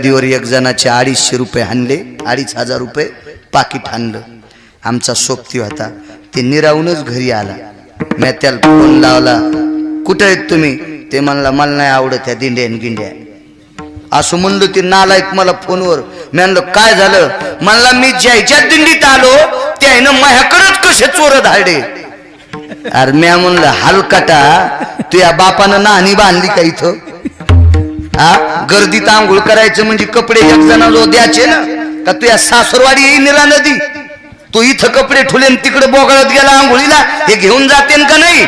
दिवर एक जणाचे 250 रुपये हाणले, 2500 रुपये पाकिट हाणलं. आमचा सोबती होता, ते निरावूनच घरी आला. मी त्याला फोन लावला, कुठे आहेत तुम्ही? ते म्हणला मला नाही आवडत ह्या दिंड्या गिंड्या. असं म्हणलं ते नालायक मला फोनवर. मी म्हणलं काय झालं? म्हणला मी ज्याच्या दिंडीत आलो त्यानं माझ्याकडेच कसे चोर धाडे. अरे मी म्हणलं हलकाटा, तू या बापानं नाणी बांधली का इथं? हा, गर्दीत आंघोळ करायचं म्हणजे कपडे एक जणाला द्यायचे ना का? तू या सासरवाडी येई निरा नदी, तू इथं कपडे ठुले तिकडे बोगळत गेला आंघोळीला, हे घेऊन जाते का नाही?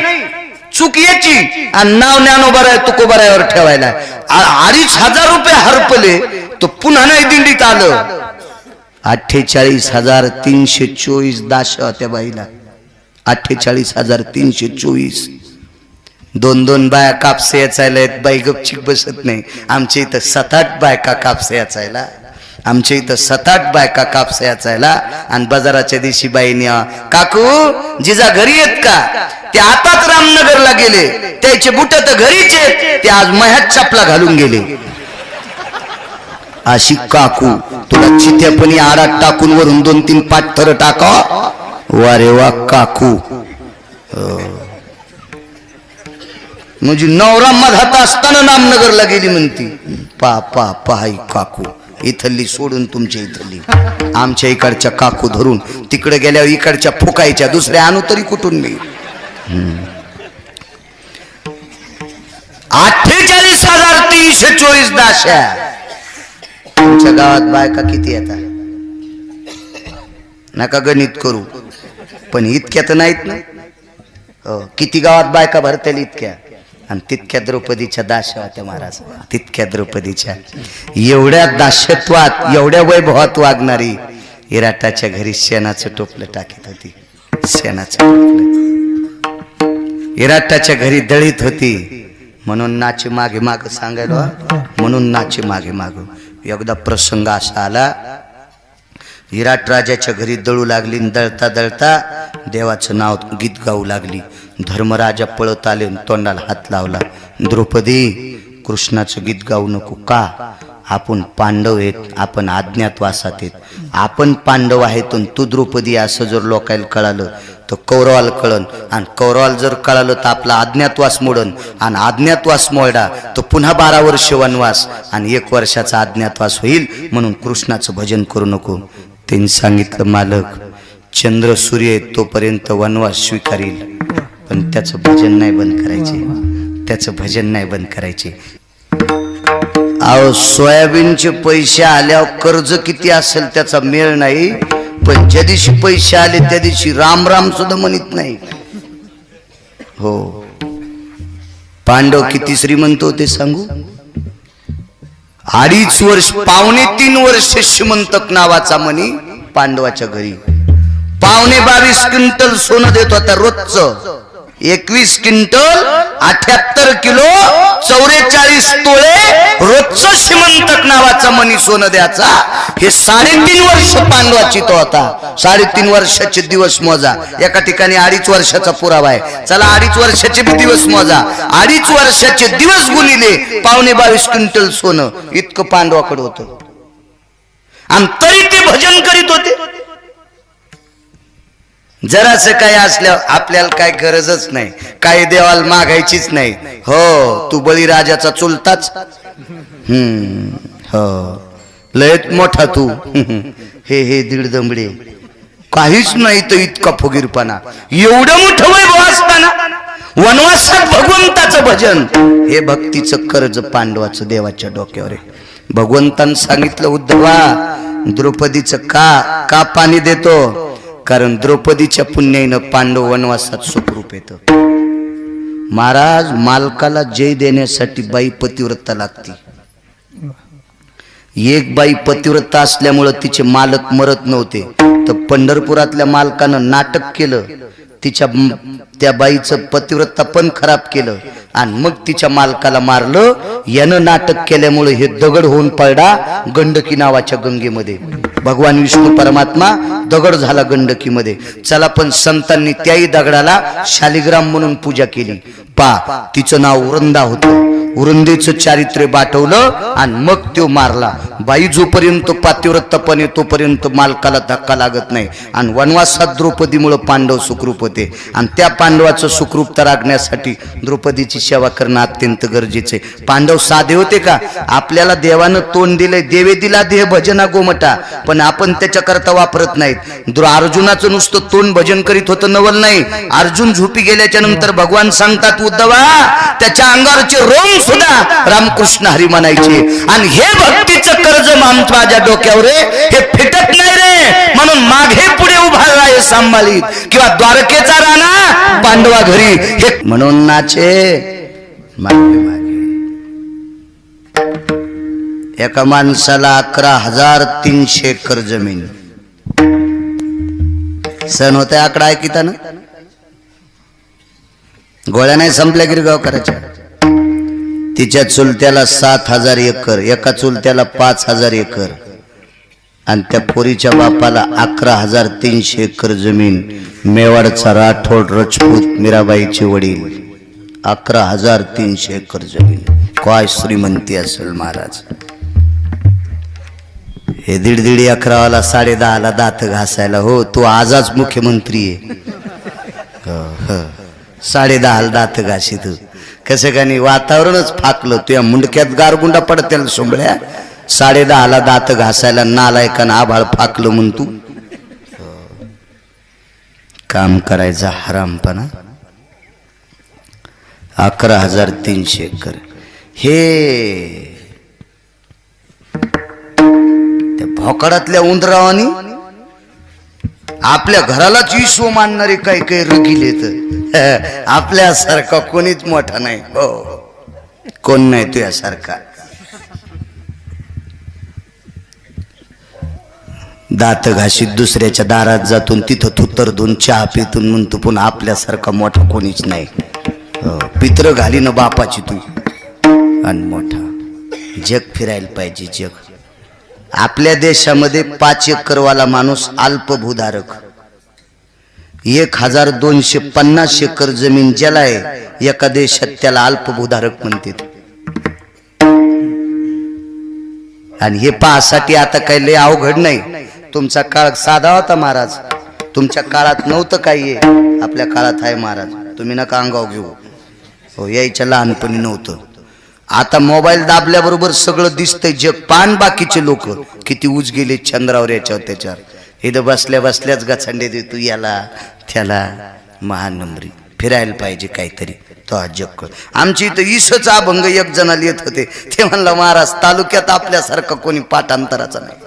चूक याची. आणि नाव ज्ञानोबा आहे तुकोबारावर ठेवायला. 2500 रुपये हरपले तो पुन्हा नाही दिंडीत आलं. 48,324 दाशा होत्या बाईला. 48,324. 2-2 बाया कापसे याचायला. बाई गपचिक बसत नाही. आमच्या इथं 7-8 बायका कापसे याचायला. आमच्या इथं 7-8 बायका कापसे याचायला. आणि बाजाराच्या दिवशी बाईने, काकू जिजा घरी येत का? ते आताच रामनगरला गेले, त्याचे बुट तर घरीच आहेत, ते आज मह्यात चपला घालून गेले. अशी काकू तुला चित्यापणी आडात टाकून वरून 2-3 पाठथर टाका. वा रे वा काकू. म्हणजे नवरा मधात असताना रामनगरला गेली म्हणती. पाहाई काकू इथली सोडून तुमच्या इथली. आमच्या इकडच्या काकू धरून तिकडे गेल्यावर इकडच्या फुकायच्या दुसऱ्या आणू तरी कुठून मी. 48,324 दाशा. तुमच्या गावात बायका किती येतात? नका गणित करू, पण इतक्या तर नाहीत ना. हो, किती गावात बायका भरतील इतक्या. आणि तितक्या द्रौपदीच्या दाशा होत्या महाराज. तितक्या द्रौपदीच्या. एवढ्या दाशत्वात एवढ्या वैभवात वागणारी इराटाच्या घरी शेणाचं टोपलं टाकीत होती. शेणाचं टोपलं इराटाच्या घरी दळीत होती. म्हणून नाचे मागे माग सांगायला, म्हणून नाचे मागे माग. एकदा प्रसंग असा आला, विराट राजाच्या घरी दळू लागली. दळता दळता देवाचं नाव गीत गाऊ लागली. धर्मराजा पळत आले, तोंडाला हात लावला. द्रौपदी कृष्णाचं गीत गाऊ नको. का? आपण पांडव आहेत, आपण अज्ञातवासात आहेत. आपण पांडव आहेत तू द्रौपदी असं जर लोकायला कळालं तर कौरवाला कळन. आणि कौरवाला जर कळालं तर आपला अज्ञातवास मोडन. आणि अज्ञातवास मोडा तर पुन्हा 12 वर्ष वनवास आणि 1 वर्षाचा अज्ञातवास होईल. म्हणून कृष्णाचं भजन करू नको. त्यांनी सांगितलं, मालक चंद्र सूर्य तोपर्यंत वनवास स्वीकारील, पण त्याचं भजन नाही बंद करायचे. त्याचं भजन नाही बंद करायचे. अहो सोयाबीनचे पैसे आल्यावर कर्ज किती असेल त्याचा मेळ नाही. पण ज्या दिवशी पैसे आले त्या दिवशी राम राम सुद्धा म्हणत नाही. हो, पांडव किती श्रीमंत होते सांगू? 2.5 वर्ष 2.25 वर्ष श्रीमंतक नावाचा मनी पांडवाच्या घरी. 22.5 क्विंटल सोनं देत होता रोजचं. 21 क्विंटल 78 किलो 44 तोळे रोजचं श्रीमंतक नावाचा मनी सोनं द्यायचा. हे 3.5 वर्ष पांडवाची तो होता. 3.5 वर्षाचे दिवस मोजा. एका ठिकाणी 2.5 वर्षाचा पुरावा आहे. चला 2.5 वर्षाचे दिवस मोजा. 2.5 वर्षाचे दिवस गुणिले 22.5 क्विंटल सोनं इतकं पांडवाकडे होतं. आणि तरी ते भजन करीत होते. जरासं काय असल्यावर आपल्याला काय गरजच नाही, काही देवाला मागायचीच नाही. हो, तू बळीराजाचा चुलताच. हो, लयच मोठा तू. हे दीड दमडे काहीच नाही तर इतका फुगीरपणा. एवढं मोठं वैभव असताना वनवासात भगवंताचं भजन. हे भक्तीचं कर्ज पांडवाचं देवाच्या डोक्यावर आहे. भगवंतानं सांगितलं, उद्धवा द्रौपदीचं का पाणी देतो? कारण द्रौपदीच्या पुण्याईनं पांडव वनवासात सुखरूप येतं. महाराज, मालकाला जय देण्यासाठी बाई पतिव्रता लागती. एक बाई पतिव्रता असल्यामुळं तिचे मालक मरत नव्हते. तर पंढरपुरातल्या मालकानं नाटक केलं, त्या बाईचं पतिव्रता पण खराब केलं आणि मग तिच्या मालकाला मारलं. यानं नाटक केल्यामुळे हे दगड होऊन पडला गंडकी नावाच्या गंगेमध्ये. भगवान विष्णू परमात्मा दगड झाला गंडकीमध्ये. चला पण संतांनी त्याही दगडाला शालिग्राम म्हणून पूजा केली. तिचं नाव वृंदा होतं. वृंदेचं चारित्र्य बाटवलं आणि मग तो मारला. बाई जोपर्यंत पातिव्रतपणे तोपर्यंत मालकाला धक्का लागत नाही. आणि वनवासात द्रौपदीमुळे पांडव सुखरूप होते. आणि त्या पांडवाचं सुखरूपता राखण्यासाठी द्रौपदीची सेवा करणं अत्यंत गरजेचे. पांडव साधे होते का? आपल्याला देवानं तोंड दिलंय, देवे दिला देह भजना गोमटा, पण आपण त्याच्याकरता वापरत नाहीत. अर्जुनाचं नुसतं तोंड भजन करीत होतं नवल नाही. अर्जुन झोपी गेल्याच्या नंतर भगवान सांगतात, उद्धवा त्याच्या अंगावरचे रोम सुद्धा रामकृष्ण हरी म्हणायचे. आणि हे भक्तीचं कर्ज माझ्या डोक्यावर हे फिटत नाही रे, म्हणून मागे पुढे उभा राहे सांभाळीत, किंवा द्वारकेचा राणा पांडवा घरी हे म्हणून नाचे मागे मागे. एका माणसाला 11,300 एकर जमीन. सण होते आकडा ऐकिता ना? गोळ्या नाही संपल्या गिरगावकरांच्या. तिच्या चुलत्याला 7,000 एकर, एका चुलत्याला 5,000 एकर, आणि त्या पोरीच्या बापाला 11,300 एकर जमीन. मेवाडचा राठोड राजपूत मीराबाईचे वडील. 11,300 एकर जमीन. काय श्रीमंती असेल महाराज. हे 1.5 एकरावाला 10.5ला दात घासायला. हो, तो आजच मुख्यमंत्री आहे. 10.5ला दात घाशी. तू कसं का नाही, वातावरणच फाकलं. तुझ्या मुंडक्यात गारगुंडा पडत्याला सोंबळ्या. 10.5ला दात घासायला नालायकानं आभाळ फाकलं म्हणतो. काम करायचा हरामपणा. 11,300 एकर. हे त्या भोकडातल्या उंदरावानी आपल्या घरालाच विश्व मानणारे काही काही रगिलेत. आपल्यासारखा कोणीच मोठा नाही. हो, कोण नाही तुझ्यासारखा. दात घाशीत दुसऱ्याच्या दारात जातून तिथं थुत्तर दोन चहा पितून म्हणतो पुन्हा आपल्यासारखा मोठा कोणीच नाही. पित्र घाली ना बापाची तू. आणि मोठा जग फिरायला पाहिजे. जग आपल्या देशामध्ये 5 एकरवाला माणूस अल्पभूधारक. 1,250 एकर जमीन ज्याला आहे एका देशात त्याला अल्पभूधारक म्हणतात. आणि हे पाहासाठी आता काही लय अवघड नाही. तुमचा काळ साधा होता महाराज. तुमच्या काळात नव्हतं काही, आपल्या काळात आहे महाराज. तुम्ही नका अंगाव घेऊ. हो, यायच्या लहानपणी नव्हतं. आता मोबाईल दाबल्याबरोबर सगळं दिसतंय जग. पान बाकीचे लोक किती उज गेले चंद्रावर याच्यावर त्याच्यावर. इथं बसल्या बसल्याच गचंडे देतो याला त्याला. महानंबरी फिरायला पाहिजे काहीतरी. तो जग. आमची इथं इसच अभंग एक जणाला येत होते. ते म्हणलं महाराज तालुक्यात आपल्यासारखं कोणी पाठांतराचा नाही.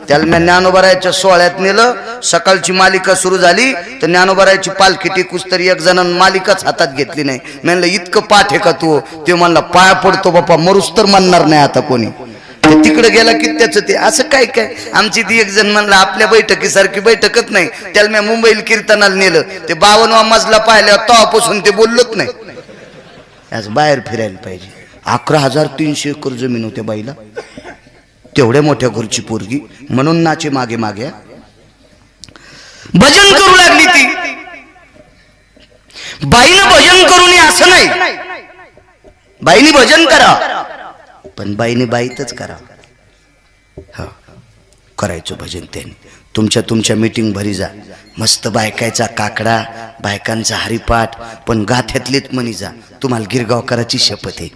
त्याला मी ज्ञानोबारायच्या सोहळ्यात नेलं. सकाळची मालिका सुरू झाली तर ज्ञानोबारायची पालखी टेकूस तरी एक जणांना मालिकाच हातात घेतली नाही. म्हणलं इतकं पाठ आहे का तू? ते म्हणला पाया पडतो बापा, मरूस तर म्हणणार नाही आता कोणी. ते तिकडे गेला की त्याचं ते असं काय काय. आमची ती एक जण म्हणला आपल्या बैठकीसारखी बैठकच नाही. त्याला मी मुंबईला कीर्तनाला नेलं. ते 52वा मजला पाहिल्यावर तेव्हापासून ते बोललोच नाही. असं बाहेर फिरायला पाहिजे. 11,300 एकर जमीन होत्या बाईला. तेवढ्या मोठ्या घरची पोरगी. म्हणून नाचे मागे मागे. भजन करू लागली ती. बाईनं भजन करून असं नाही. बाईने भजन करा, पण बाईने बाईतच करा. हा, करायचं भजन त्यांनी. तुमच्या मीटिंग भरी जा. मस्त बायकायचा काकडा, बायकांचा हरिपाठ, पण गाथ्यातलीच म्हणी जा. तुम्हाला गिरगावकराची शपथ आहे.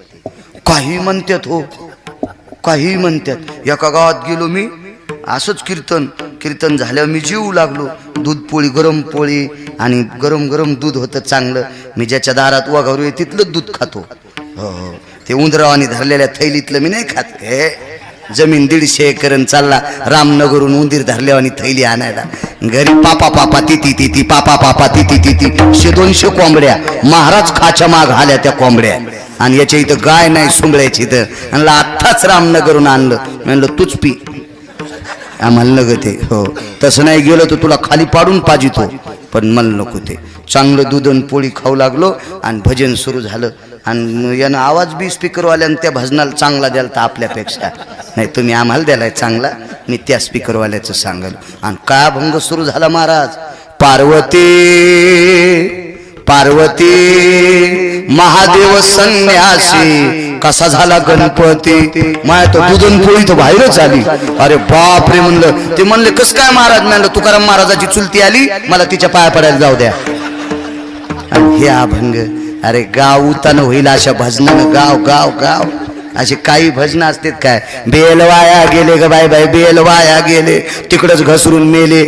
काही म्हणतात हो, काही म्हणतात. एका गावात गेलो मी, असंच कीर्तन झाल्यावर मी जीव लागलो. दूध पोळी, गरम पोळी आणि गरम गरम दूध होतं चांगलं. मी ज्याच्या दारात वगारू आहे तिथलं दूध खातो. हो हो, ते उंदरावानी धरलेल्या थैलीतलं मी नाही खात. हे जमीन 150 एकर चालला रामनगरून उंदीर धरल्यावानी थैली आणायला. घरी पापा पापा तिती तिती पापा पापा तिती तिती 100-200 कोंबड्या. महाराज खाच्या माग आल्या त्या कोंबड्या. आणि याच्या इथं गाय नाही सुंबळ्याची इथं. म्हणलं आत्ताच रामनगरून आणलं. म्हणलं तूच पी, आम्हाला नगत आहे. हो, तसं नाही गेलं तर तुला खाली पाडून पाजितो. पण मला नको ते. चांगलं दूध आणि पोळी खाऊ लागलो आणि भजन सुरू झालं. आणि यानं आवाज बी स्पीकरवाल्यानं त्या भजनाला चांगला द्याल तर आपल्यापेक्षा नाही, तुम्ही आम्हाला द्यालाय चांगला, मी त्या स्पीकरवाल्याचं सांगल. आणि काय अभंग सुरू झाला महाराज. पार्वती पार्वती महादेव संन्यासी कसा झाला गणपती. माया तर दुधन पोळी तर बाहेरच आली. अरे बाप रे म्हणलं. ते म्हणले कस काय महाराज. म्हणलं तुकाराम महाराजाची चुलती आली, मला तिच्या पाया पडायला जाऊ द्या. आणि हे अभंग, अरे गाव उतान होईल अशा भजनानं. गाव गाव गाव असे काही भजन असतात काय. बेल वाया गेले ग बाय बाय, बेल वाया गेले तिकडच घसरून मेले.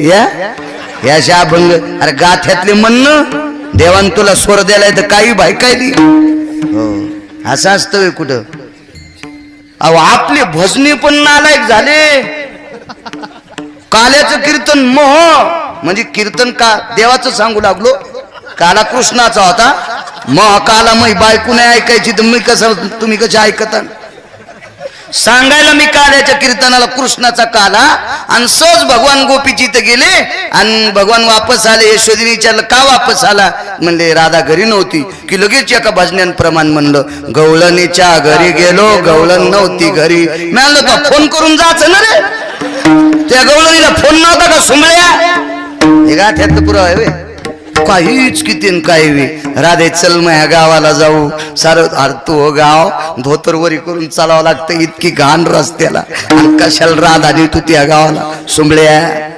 याशा अभंग. अरे गाथ्यातले म्हणणं देवान तुला स्वर द्यालाय तर काही भाई काय दी. हो असं असतं कुठं. अहो आपले भजने पण नालायक झाले. काल्याचं कीर्तन मोह म्हणजे कीर्तन का देवाचं सांगू लागलो. काला कृष्णाचा होता, मग काला मग बायको नाही ऐकायची तर मी कसं, तुम्ही कसे ऐकता. सांगायला मी काल्याच्या कीर्तनाला कृष्णाचा काला. आणि सहज भगवान गोपीची इथं गेले आणि भगवान वापस आले. यशोदीने विचारलं का वापस आला. म्हणले राधा घरी नव्हती. की लगेच एका भजन्याप्रमाण म्हणलं गवळणीच्या घरी गेलो, गवळण नव्हती घरी. मी म्हणलं तो फोन करून जायचं ना रे. त्या गवळणीला फोन नव्हता का सुमळ्या. हे गाठ्यातलं पुरावा आहे काहीच किती काही. राधे चल मग ह्या गावाला जाऊ. सारं अडतो गाव धोतरवरी करून चालावं लागतं. इतकी घाण रस्त्याला. कशाला राधा तू त्या गावाला. सुंबळ्या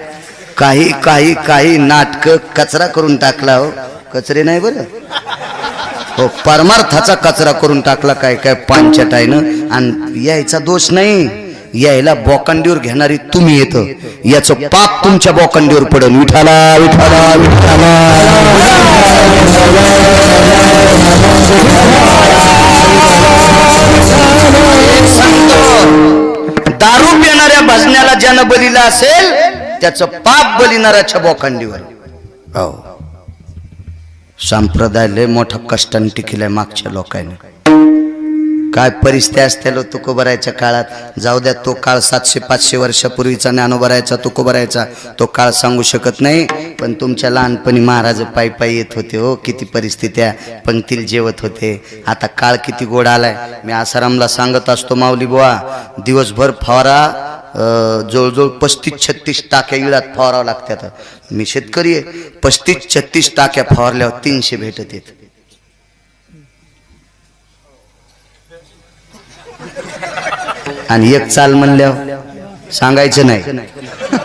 काही काही काही नाटक कचरा करून टाकला. हो कचरे नाही बरं, हो परमार्थाचा कचरा करून टाकला. काय काय पांचटाईनं. आणि यायचा दोष नाही, यायला बोकांडीवर घेणारी तुम्ही येतं. याचं पाप तुमच्या बोकांडीवर पडन. विठाला विठाला विठाला. दारू पिणाऱ्या भजनाला ज्यानं बलीला असेल त्याचं पाप बलिणाऱ्याच्या बोकांडीवर. हो संप्रदाय लय मोठा कष्टाने टिकलाय मागच्या लोकांनी. काय परिस्थिती असते तुकोबरायच्या काळात. जाऊ द्या तो काळ 700-500 वर्षापूर्वीचा ज्ञानोबरायचा तुकोबरायचा तो काळ सांगू शकत नाही. पण तुमच्या लहानपणी महाराज पायी पायी येत होते. हो किती परिस्थित्या पंक्तीला जेवत होते. आता काळ किती गोड आलाय. मी आसारामला सांगत असतो माऊली बुवा दिवसभर फवारा जवळजवळ 35-36 टाक्या इळात फवारावं लागतात. मी शेतकरी आहे. 35-36 टाक्या फवारल्यावर 300 भेटत येत. आणि एक चाल म्हणल्यावर सांगायचं नाही.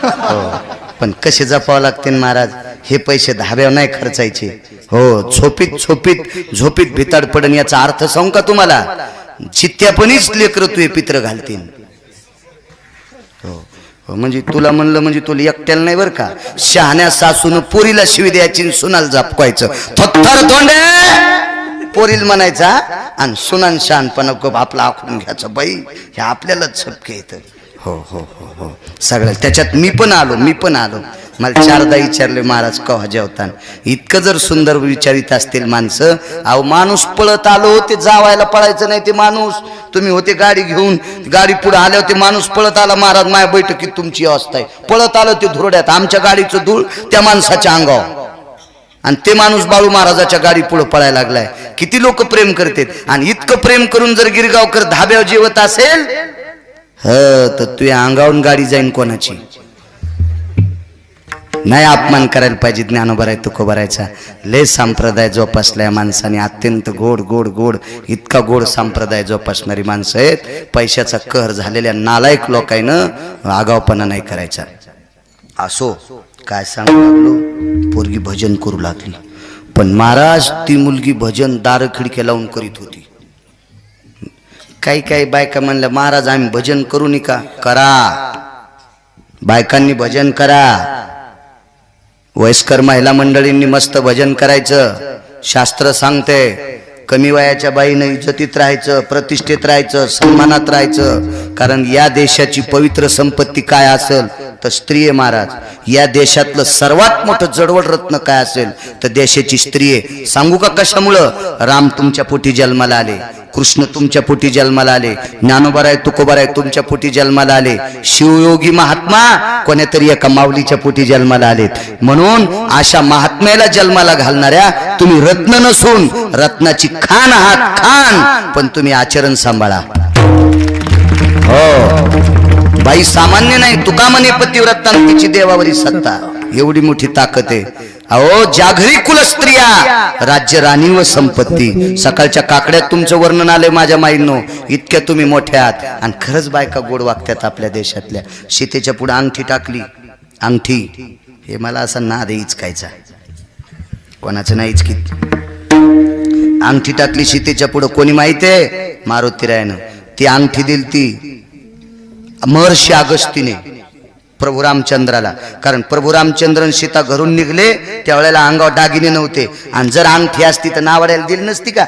हो पण कसे जपावं लागते महाराज. हे पैसे धाब्यावर नाही खर्चायचे. हो झोपीत झोपीत झोपीत भिताड पडन. याचा अर्थ सांगू का तुम्हाला. चित्त्यापणीच लेकर तुझे पित्र घालतील. हो म्हणजे तुला म्हणलं म्हणजे तुला एकट्याला नाही बरं का. शहाण्या सासून पोरीला शिवी द्यायची, सुनाला जापवायचं. थोत्तर तोंडे पोरील म्हणायचा आणि सुनान शहाणपणा गप आपला आखून घ्यायचं. बाई हे आपल्यालाच झपके येतं. हो हो हो हो सगळं त्याच्यात मी पण आलो. मला 4दा विचारले महाराज कवा जेवतान. इतकं जर सुंदर विचारित असतील माणसं. अहो माणूस पळत आलो ते जावायला पळायचं नाही. ते माणूस तुम्ही होते गाडी घेऊन, गाडी पुढे आले होते माणूस पळत आला. महाराज माझ्या बैठकीत तुमची अवस्था आहे. पळत आलं ते धुरड्यात आमच्या गाडीचं धूळ त्या माणसाच्या अंगावर. आणि ते माणूस बाळू महाराजाच्या गाडी पुढे पळायला लागलाय. किती लोक प्रेम करतात. आणि इतकं प्रेम करून जर गिरगावकर धाब्यावर जेवत असेल तर तुझ्या अंगावरून गाडी जाईन कोणाची. नाही अपमान करायला पाहिजे. ज्ञानोबराय तुकोबरायचा लय संप्रदाय जोपासलाय माणसाने. अत्यंत गोड गोड गोड इतका गोड संप्रदाय जोपासणारी माणसं आहेत. पैशाचा कहर झालेल्या नालायक लोकांना आगावपणा नाही करायचा. असो काय सांगू लागलो. पोरगी भजन करू लागली. पण महाराज ती मुलगी भजन दार खिडक्या लावून करीत होती. काही काही बायका म्हणल्या महाराज आम्ही भजन करू नये का. करा बायकांनी भजन करा. वयस्कर महिला मंडळींनी मस्त भजन करायचं. शास्त्र सांगते कमी वयाच्या बाईनं इज्जतीत राहायचं, प्रतिष्ठेत राहायचं, सन्मानात राहायचं. कारण या देशाची पवित्र संपत्ती काय असेल तर स्त्री आहे महाराज. या देशातलं सर्वात मोठं जडवड रत्न काय असेल तर देशाची स्त्री आहे. सांगू का कशामुळं. राम तुमच्या पोटी जन्माला आले. कृष्ण तुमच्या पोटी जन्माला आले, ज्ञानोबाराय तुकोबाराय तुमच्या पोटी जन्माला आले, शिवयोगी महात्मा कोणीतरी एका माऊलीच्या पोटी जन्माला आलेत. म्हणून अशा महात्म्याला जन्माला घालणाऱ्या तुम्ही रत्न नसून रत्नाची खान आहात, खान. पण तुम्ही आचरण सांभाळा. हो, बाई सामान्य नाही. तुका म्हणे पतिव्रतांना तिची देवावरी सत्ता, एवढी मोठी ताकद आहे. अहो, जाघरी कुलस्त्रिया राज्य राणी व संपत्ती. सकाळच्या काकड्यात तुमचं वर्णन आलंय माझ्या माईंनो, इतक्या तुम्ही मोठ्या आहात. आणि खरंच बायका गोड वागतात आपल्या देशातल्या. सीतेच्या पुढे अंगठी टाकली, अंगठी, हे मला असा नाद इचकायचा, कोणाचं नाही इचकीत. अंगठी टाकली सीतेच्या पुढे, कोणी माहितीये? मारुतीरायानं ती अंगठी दिली ती महर्षी अगस्तीने प्रभू रामचंद्राला. कारण प्रभू रामचंद्रन सीता घरून निघले त्यावेळेला अंगावर दागिने नव्हते. आणि जर अंगठी असती तर नावाड्याला दिली नसती का?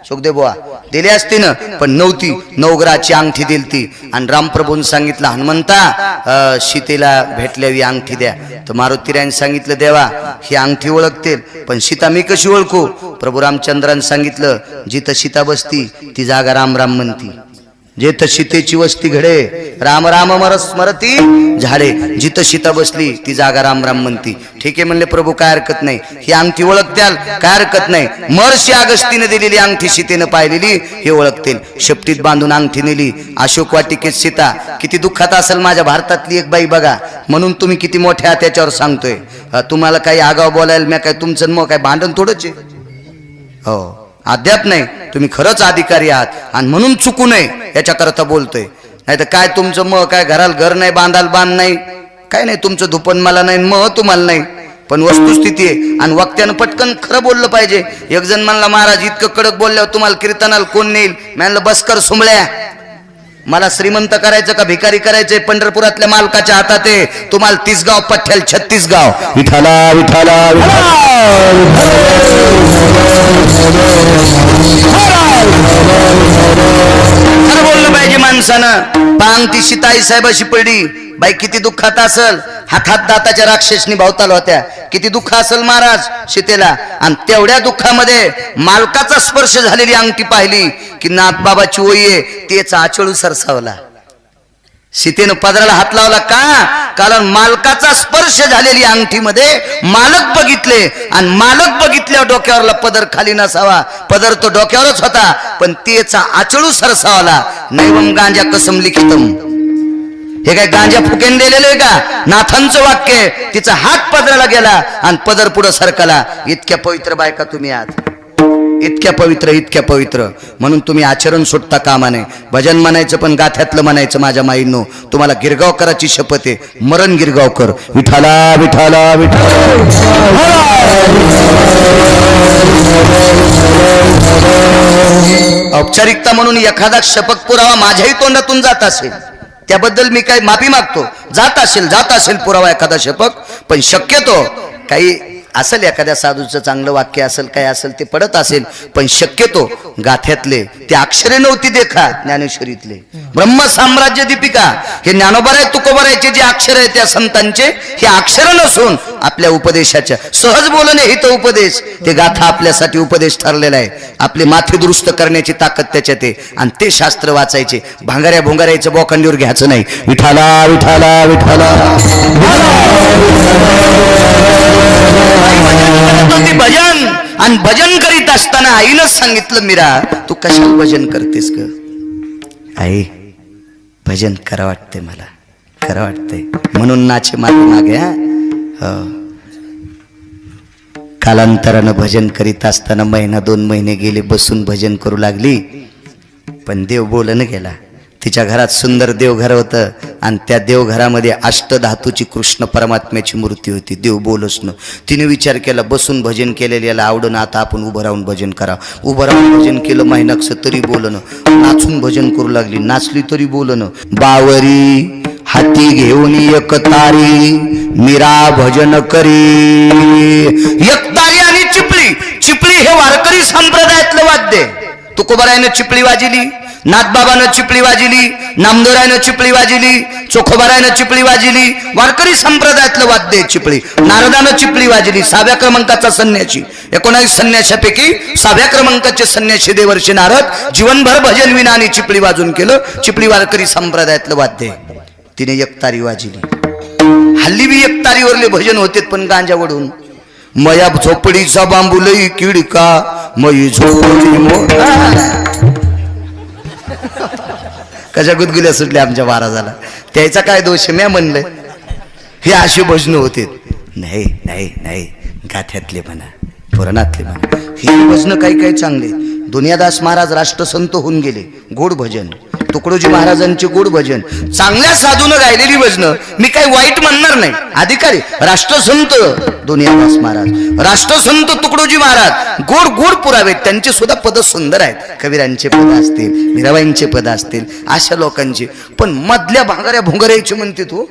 सुखदेव बुवा दिली असती ना, पण नव्हती. नवग्रहाची अंगठी दिली ती. आणि रामप्रभूंनी सांगितलं, हनुमंता सीतेला भेटल्यावी अंगठी द्या. तर मारुतीरायाने सांगितलं, देवा ही अंगठी ओळखतील, पण सीता मी कशी ओळखू? प्रभू रामचंद्राने सांगितलं, जिथं सीता बसती ती जागा राम राम म्हणती. जेथ सीतेची वस्ती घडे राम राम स्मरती झाडे. जिथं सीता बसली ती जागा राम राम म्हणती. ठीक आहे म्हणले प्रभू, काय हरकत नाही, ही अंगठी ओळखत्याल, काय हरकत नाही. महर्षी अगस्तीने दिलेली अंगठी सीतेनं पाहिलेली हे ओळखतील. शेपटीत बांधून अंगठी नेली. अशोक वाटिकेत सीता किती दुःखात असेल. माझ्या भारतातली एक बाई बघा, म्हणून तुम्ही किती मोठ्या त्याच्यावर सांगतोय. तुम्हाला काही आगाव बोलायला मी काय तुमचं मग काय भांडण थोडंच आहे? हो, अद्याप नाही. तुम्ही खरंच अधिकारी आहात आणि म्हणून चुकू नये याच्याकरता बोलतोय. नाही तर काय तुमचं मग काय घराला घर नाही, बांधाल बांध नाही, काय नाही. तुमचं धुपन मला नाही, मग तुम्हाला नाही. पण वस्तुस्थिती आहे आणि वक्त्यानं पटकन खरं बोललं पाहिजे. एक जण म्हणला, महाराज इतकं कडक बोलल्यावर तुम्हाला कीर्तनाला कोण नेईल? म्हणलं, बसकर सुंबळ्या, मला श्रीमंत करायचं का भिकारी करायचंय? पंढरपुरातल्या मालकाच्या हातात आहे. तुम्हाला 30 गाव पठ्ठ्याल 36 गाव. विठाला विठाला खरं बोललं पाहिजे माणसानं. पांग ती सीताई साहेबाशी पडली. बाई किती दुःखात असल. हातात दाताच्या राक्षसनी भावताल होत्या. किती दुःख असेल महाराज सीतेला. आणि तेवढ्या दुःखामध्ये मालकाचा स्पर्श झालेली अंगठी पाहिली की नाथ बाबाची ओई आहे, तेच आचळू सरसावला. सीतेनं पदराला हात लावला का? कारण मालकाचा स्पर्श झालेली अंगठीमध्ये मालक बघितले. आणि मालक बघितल्यावर डोक्यावरला पदर खाली नसावा, पदर तो डोक्यावरच होता, पण तेचा आचळू सरसावला. नैवम गांजा कसम लिखितम, हे काय गांजा फुकेन दिलेलं आहे का? नाथांचं वाक्य. तिचा हात पदराला गेला आणि पदर पुढं सरकला. इतक्या पवित्र बायका तुम्ही आहात, इतक्या पवित्र, इतक्या पवित्र. म्हणून तुम्ही आचरण सुटता कामा नये. भजन म्हणायचं पण गाथ्यातलं म्हणायचं. माझ्या माईंनो, तुम्हाला गिरगावकराची शपथ आहे, मरण गिरगावकर. विठाला विठाला विठाला. औपचारिकता म्हणून एखादा शपथ पुरावा माझ्याही तोंडातून जात असेल त्याबद्दल मी काय माफी मागतो. जात असेल पुरावा एखादा शपथ, पण शक्यतो काही असेल, एखाद्या साधूचं चांगलं वाक्य असेल, काय असेल ते पडत असेल, पण शक्यतो गाथ्यातले ते अक्षरे नव्हती देखा ज्ञानेश्वरीतले. ब्रह्म साम्राज्य दीपिका हे ज्ञानोबाराय तुकोबारायचे जे अक्षर आहे त्या संतांचे, हे अक्षर नसून आपल्या उपदेशाच्या. सहज बोलणे हे तर उपदेश, ते गाथा आपल्यासाठी उपदेश ठरलेला आहे. आपले माथे दुरुस्त करण्याची ताकद त्याच्यात आहे. आणि ते शास्त्र वाचायचे. भांगाऱ्या भोंगाऱ्याचं बोखंडीवर घ्यायचं नाही. विठाला विठाला विठाला. भजन आणि भजन करीत असताना आईनंच सांगितलं, मीरा तू कशाला भजन करतेस ग? आई, भजन करा वाटते, मला खरं वाटतंय म्हणून नाचे मागे मागे. हो, कालांतरानं भजन करीत असताना 1-2 महिने गेले, बसून भजन करू लागली. पण देव बोलणं गेला. तिच्या घरात सुंदर देवघर होतं आणि त्या देवघरामध्ये अष्टधातूची कृष्ण परमात्म्याची मूर्ती होती. देव बोलच न. तिने विचार केला, बसून भजन केलेलं याला आवडून, आता आपण उभं राहून भजन करा. उभं राहून भजन केलं महिनाक्ष तरी बोलणं. नाचून भजन करू लागली, नाचली तरी बोलणं. बावरी हाती घेऊन एक तारी मीरा भजन करी. एक तारी आणि चिपळी. चिपळी हे वारकरी संप्रदायातलं वाद्य. तुकोबारायनं चिपळी वाजिली, नाथबाबानं चिपळी वाजिली, नामदोरायनं चिपळी वाजिली, चोखोबारायनं चिपळी वाजिली, वारकरी संप्रदायातलं वाद्य चिपळी. नारदानं चिपळी वाजिली, 6व्या क्रमांकाचा संन्यासी. 19 संन्याशापैकी 6व्या क्रमांकाचे संन्यासी देवर्षी नारद जीवनभर भजन विनाने चिपळी वाजून केलं. चिपळी वारकरी संप्रदायातलं वाद्य. तिने एकतारी वाजिली. हल्ली बी एकतारीवरले भजन होते पण गांजा वडून. मया झोपडीचा बांबू लई किडका, मई झोपडी कशा गुदगुल्या सुटल्या आमच्या महाराजाला. त्याचा काय दोष म्या म्हणलं. हे अशी भजन होते. नाही नाही नाही, गाथ्यातले म्हणा, पुराणातले म्हणा, ही भजन काही काही चांगले. दुनियादास महाराज राष्ट्रसंत होऊन गेले. गोड भजन, तुकडोजी महाराजांचे गोड भजन, चांगल्या साधूनं गायलेली भजनं. मी काही वाईट म्हणणार नाही. अधिकारी राष्ट्रसंत दुनियादास महाराज, राष्ट्रसंत तुकडोजी महाराज, गोड गोड पुरावे. त्यांचे सुद्धा पद सुंदर आहेत. कबीरांचे पद असतील, मीराबाईंचे पद असतील, अशा लोकांचे. पण मधल्या भांगाऱ्या भोंगऱ्याची म्हणते तू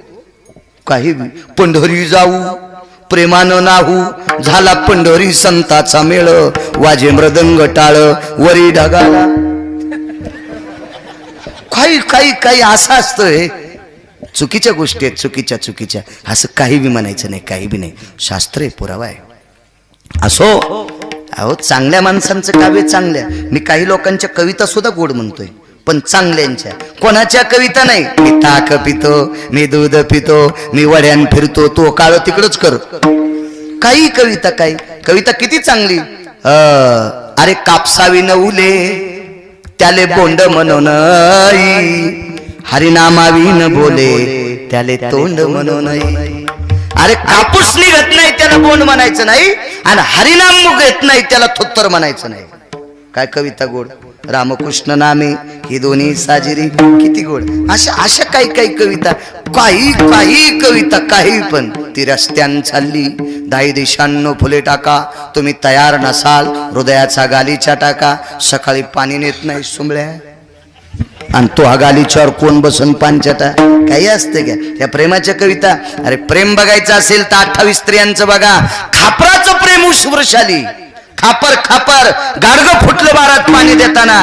काही. पंढरी जाऊ प्रेमानं नाहू, झाला पंढरी संताचा मेळ, वाजे मृदंग टाळ वरी ढगाला. काही काही काही असं असतं. चुकीच्या गोष्टी आहेत, चुकीच्या चुकीच्या. असं काही बी म्हणायचं नाही, काही बी नाही. शास्त्र आहे, पुरावा आहे. असो अहो, चांगल्या माणसांचं काव्य चांगल्या. मी काही लोकांच्या कविता सुद्धा गोड म्हणतोय, पण चांगल्यांच्या. कोणाच्या कविता नाही. मी ताक पितो, मी दूध पितो, मी वड्यान फिरतो, तो काळ तिकडच कर. काही कविता, काही कविता किती चांगली. अरे कापसावी नवले त्याले बोंड म्हणून, हरिनामावी न बोले त्याले तोंड म्हणून. अरे कापूस निघत नाही त्याला बोंड म्हणायचं नाही, आणि हरिनाम घेत नाही त्याला थोत्तर म्हणायचं नाही. काय कविता गोड. रामकृष्ण नामे ही दोन्ही साजिरी, किती गोड. अशा अशा काही काही कविता, काही काही कविता, काही पण. ती रस्त्यान चालली, 10 दिशांनो फुले टाका, तुम्ही तयार नसाल हृदयाचा गालीचा टाका. सकाळी पाणी नेत नाही सुंबळ्या, आणि तो हा गालीच्यावर कोण बसून पांचटा. काही असते का त्या प्रेमाच्या कविता. अरे प्रेम बघायचं असेल तर 28 स्त्रियांचं बघा. खापराचं प्रेम वृषाली. खापर खापर गाडगं फुटलं बारात पाणी देताना,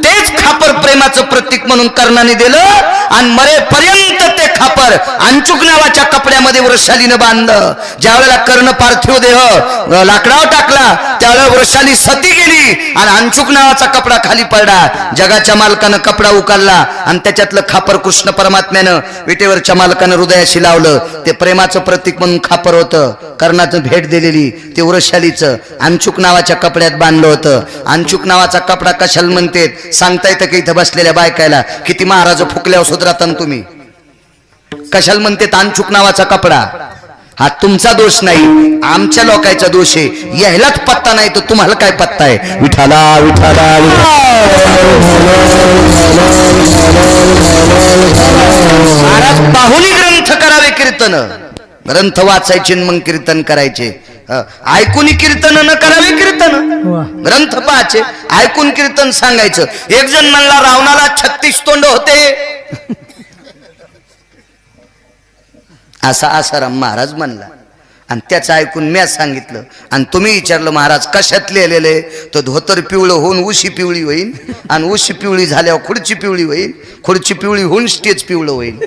तेच खापर प्रेमाचं प्रतीक म्हणून कर्णाने दिलं. आणि मरेपर्यंत ते खापर अंचुक नावाच्या कपड्यामध्ये वृषालीनं बांधलं. ज्यावेळेला कर्ण पार्थिव देह लाकडावर टाकला, त्यावेळेला वृषाली सती गेली आणि अंचुक नावाचा कपडा खाली पडला. जगाच्या मालकानं कपडा उकारला आणि त्याच्यातलं खापर कृष्ण परमात्म्यानं विटेवरच्या मालकानं हृदयाशी लावलं. ते प्रेमाचं प्रतीक म्हणून खापर होतं. कर्णाचं भेट दिलेली ते वृषालीचं अंचुक नावाच्या कपड्यात बांधलं होतं. अंचुक नावाचा कपडा कशाला म्हणतेत सांगता येतं की इथं बसलेल्या बायकायला. किती महाराज फुकल्यावर सुधराता तुम्ही. कशाला म्हणतेत अंचुक नावाचा कपडा. हा तुमचा दोष नाही, आमच्या लोकांचा दोष आहे. यायलाच पत्ता नाही तर तुम्हाला काय पत्ता आहे. विठाला विठाला महाराज बाहुली ग्रंथ करावे कीर्तन. ग्रंथ वाचायचे मग कीर्तन करायचे. ऐकून कीर्तन न करावे कीर्तन. ग्रंथ पाहायचे, ऐकून कीर्तन सांगायचं. एक जण म्हणला रावणाला 36 तोंड होते. असा आसाराम महाराज म्हणला आणि त्याचं ऐकून मी सांगितलं. आणि तुम्ही विचारलं महाराज कशात लिहिलेले, तर धोतर पिवळं होऊन उशी पिवळी होईल, आणि उशी पिवळी झाल्यावर खुर्ची पिवळी होईल, खुर्ची पिवळी होऊन स्टेज पिवळं होईल.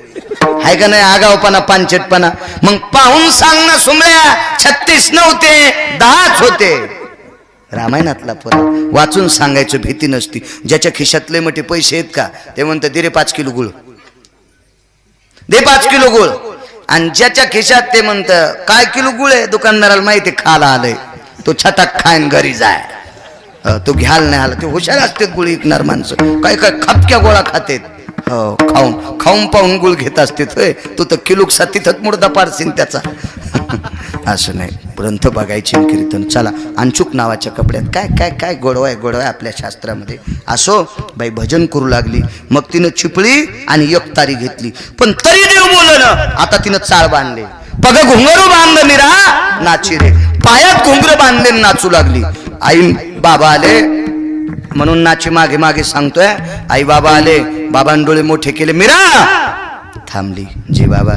हाय का नाही आगावपणा पांचटपणा. मग पाहून सांग ना सुमळ्या, 36 नव्हते 10च होते. रामायणातला पुरा वाचून सांगायचं भीती नसती. ज्याच्या खिशातले मोठे पैसे आहेत का ते म्हणतात दे रे 5 किलो गुळ, दे 5 किलो गुळ. आणि ज्याच्या खिशात ते म्हणत काय किलो गुळ आहे, दुकानदाराला माहिती खाला आलंय, तो छटाक खाईन घरी जाय. तो घ्यायला नाही आला. ते हुशार असते गुळ विकणार माणसं. काय काय खपक्या गोळा खातेत. हो खाऊन खाऊन पाहून गुळ घेत असते. तू तर किलोकसा तिथंच मुर्दा पाडशील त्याचा. असं नाही, ग्रंथ बघायचे कीर्तन. चला अंचुक नावाच्या कपड्यात काय काय काय गोडवा आहे, गोडवा आहे आपल्या शास्त्रामध्ये. असो बाई भजन करू लागली. मग तिनं चिपळी आणि एकतारी घेतली. पण तरी देव बोललं. आता तिनं चाळ बांधले. पग घुंगरू बांध मीरा नाची रे. पायात घुंगर बांधले नाचू लागली. आई बाबा आले म्हणून नाची मागे मागे सांगतोय. आई बाबा आले, बाबांनी डोळे मोठे केले. मीरा थांबली. जी बाबा.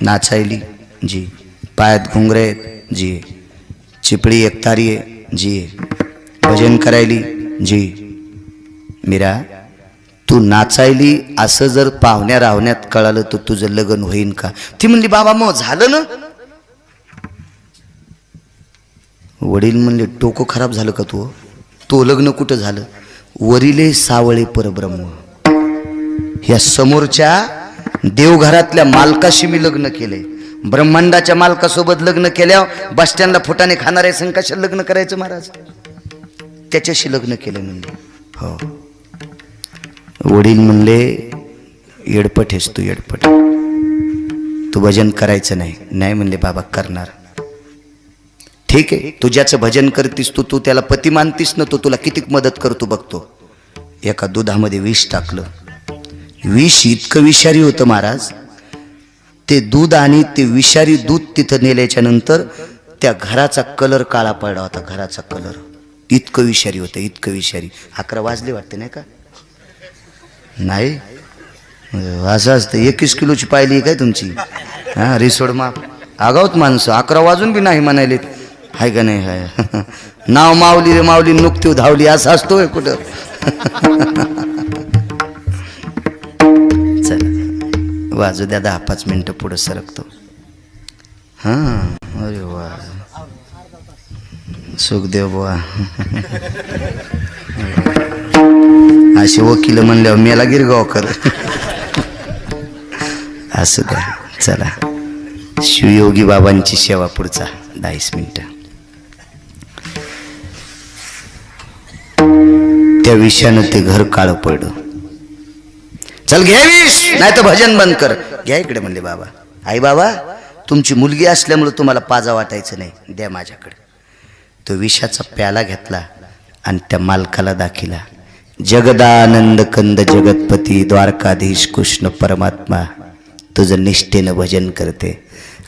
नाचायली जी. पायात घुंगरे जी. चिपळी एकतारी जी. भजन करायली जी. मीरा, तू नाचायली असं जर पाहुण्या राहण्यात कळालं तर तुझं लग्न होईन का? ती म्हणली बाबा मग झालं ना. वडील म्हणले डोकं खराब झालं का तू? तो लग्न कुठं झालं? वरिले सावळे परब्रह्म, ह्या समोरच्या देवघरातल्या मालकाशी मी लग्न केले. ब्रह्मांडाच्या मालकासोबत लग्न केल्यावर बस स्टँडला फुटाने खाणारे संकाशी लग्न करायचं महाराज? त्याच्याशी लग्न केलं म्हणले. हो. वडील म्हणले येडपट हेस तू, येडपट, तू भजन करायचं नाही. नाही म्हणले बाबा करणार. ठीक आहे, तू ज्याचं भजन करतीस तू त्याला पती मानतीस ना, तो तुला किती मदत करतो बघतो. एका दुधामध्ये विष टाकलं. विष इतकं विषारी होतं महाराज, ते दूध आणि ते विषारी दूध तिथं नेल्याच्या नंतर त्या घराचा कलर काळा पडला होता. घराचा कलर इतकं विषारी होतं, इतकं विषारी. 11 वाजले वाटते नाही का? नाही, असं असतं. 21 किलोची पाहिली काय तुमची? हा, रिसोड माप आगावत माणसं. 11 वाजून बी नाही म्हणायले, हाय का नाही? हाय. नाव मावली रे मावली, नुकती धावली, असं असतोय कुठं? चला वाजू द्या, 10-5 मिनिटं पुढं सरकतो. हां, अरे वा, सुखदेव बुवा असे वकील म्हणल्यावर मेला गिरगावकर. असू द्या. चला, शिवयोगी बाबांची सेवा पुढचा 10 मिनिटं. त्या विषयानं ते घर काळं पडलं. चल घे विष, नाही तर भजन बंद कर. घ्या इकडे म्हणले बाबा. आई बाबा, तुमची मुलगी असल्यामुळे तुम्हाला पाजा वाटायचं नाही, द्या माझ्याकडे. तो विषाचा प्याला घेतला आणि त्या मालकाला दाखिला. जगदानंद कंद जगतपती द्वारकाधीश कृष्ण परमात्मा तुझं निष्ठेनं भजन करते,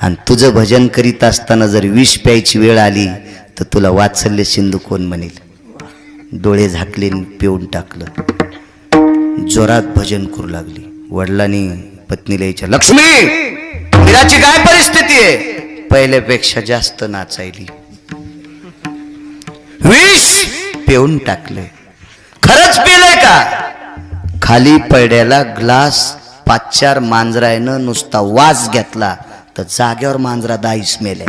आणि तुझं भजन करीत असताना जर विष प्यायची वेळ आली तर तुला वात्सल्य सिंधू कोण म्हणेल? डोळे झाकले, पिऊन टाकलं. जोरात भजन करू लागली. वडिलांनी पत्नीला विचारलं, लक्ष्मी, मीराची काय परिस्थिती आहे? पहिल्यापेक्षा जास्त नाचायली. विष पिऊन टाकले. खरंच पिलंय का? खाली पडल्याला ग्लास 5-4 मांजरायनं नुसता वास घेतला तर जाग्यावर मांजरा 10 मेले.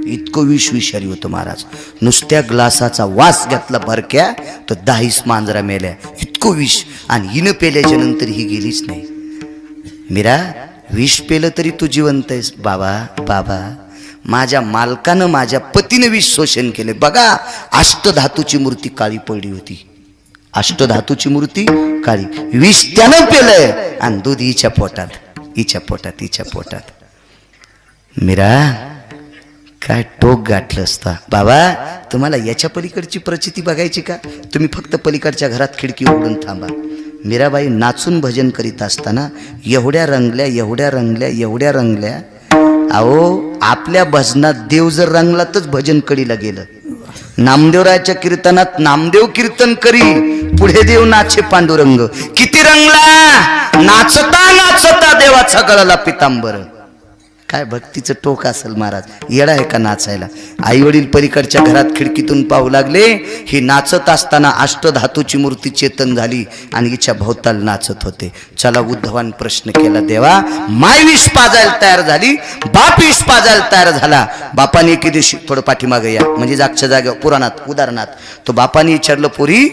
इतकं विष विषारी होतं महाराज. नुसत्या ग्लासाचा वास घेतला भरक्या तर 10 मांजरा मेल्या. इतकं विष. आणि हिनं पेल्याच्या नंतर ही गेलीच नाही. मीरा, विष पेलं तरी तू जिवंत आहेस. बाबा बाबा, माझ्या मालकानं, माझ्या पतीनं विष शोषण केले. बघा, अष्टधातूची मूर्ती काळी पडली होती. अष्टधातूची मूर्ती काळी. विष त्यानं पेलंय आणि दूध हिच्या पोटात, हिच्या पोटात, हिच्या पोटात. मीरा, काय टोक गाठलं असता. बाबा, तुम्हाला याच्या पलीकडची प्रचिती बघायची का? तुम्ही फक्त पलीकडच्या घरात खिडकी उघडून थांबा. मीराबाई नाचून भजन करीत असताना एवढ्या रंगल्या, एवढ्या रंगल्या, एवढ्या रंगल्या. अहो, आपल्या भजनात देव जर रंगला तरच भजन कडीला गेलं. नामदेवरायाच्या कीर्तनात नामदेव कीर्तन करी, पुढे देव नाचे पांडुरंग. किती रंगला, नाचता नाचता देवाचा गळाला पितांबर. काय भक्तीचं टोक असेल महाराज. येडा आहे का नाचायला? आई वडील पलीकडच्या घरात खिडकीतून पाहू लागले. ही नाचत असताना अष्टधातूची मूर्ती चेतन झाली आणि हिच्या भोवताल नाचत होते. चला, उद्धवान प्रश्न केला, देवा, माय विष पाजायला तयार झाली, बाप विष पाजायला तयार झाला. बापाने एके दिवशी, थोडं पाठीमागे या, म्हणजे जागच्या जागेवर पुराणात उदाहरणात, तो बापाने विचारलं, पोरी,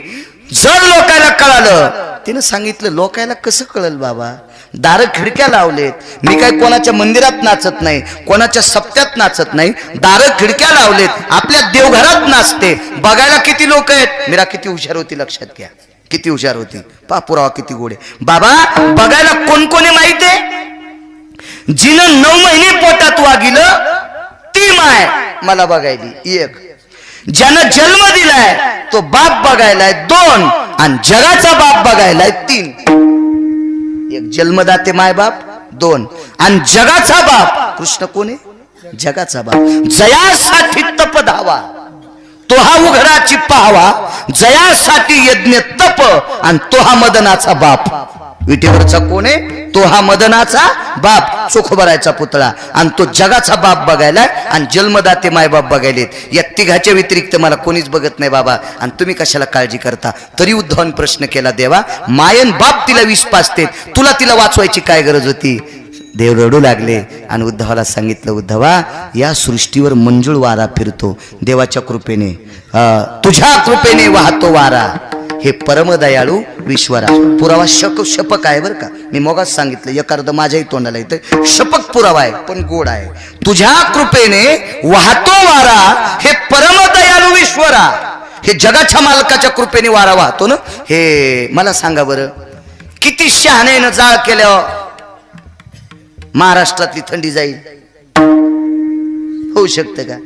जर लोकायला कळालं. तिनं सांगितलं, लोकायला कसं कळल बाबा? दार खिडक्या लावलेत. मी काय कोणाच्या मंदिरात नाचत नाही, कोणाच्या सप्त्यात नाचत नाही. दार खिडक्या लावलेत, आपल्या देवघरात नाचते. बघायला किती लोक आहेत. मीरा किती हुशार होती, लक्षात घ्या, किती हुशार होती. पा पुरावा किती गोडे. बाबा, बघायला कोण कोणी माहिती आहे? जिनं 9 महिने पोटात वागिलं ती माय मला बघायली 1. ज्यानं जन्म दिलाय तो बाप बघायलाय 2, आणि जगाचा बाप बघायलाय 3. एक जन्मदाते माय बाप 2, आणि जगाचा बाप कृष्ण कोण आहे? जगाचा बाप. जयासाठी तप धावा, तो हा उघडाची पाहावा. जयासाठी यज्ञ तप, आणि तो हा मदनाचा बाप. विटेवरचा कोण आहे? तो हा मदनाचा बाप चोखोबरायचा पुतळा, आणि तो जगाचा बाप बघायला आणि जन्मदाते मायबाप बघायलेत. या तिघाच्या व्यतिरिक्त मला कोणीच बघत नाही बाबा, आणि तुम्ही कशाला काळजी करता. तरी उद्धवान प्रश्न केला, देवा मायन बाप तिला विष पाजते, तुला तिला वाचवायची काय गरज होती. देव रडू लागले आणि उद्धवाला सांगितलं, उद्धवा या सृष्टीवर मंजूळ वारा फिरतो देवाच्या कृपेने, तुझ्या कृपेने वाहतो वारा. हे परमदयाळू विश्वरा. पुरावा शपक आहे बरं का, मी मगाच सांगितलं एक अर्ध माझ्याही तोंडाला येतं, शपक पुरावा आहे पण गोड आहे. तुझ्या कृपेने वाहतो वारा, हे परमदयाळू विश्वरा. हे जगाच्या मालकाच्या कृपेने वारा वाहतो ना. हे मला सांगा बरं, किती शहाण्यानं जाळ केल्यावर महाराष्ट्रातली थंडी जाईल? होऊ शकतं का?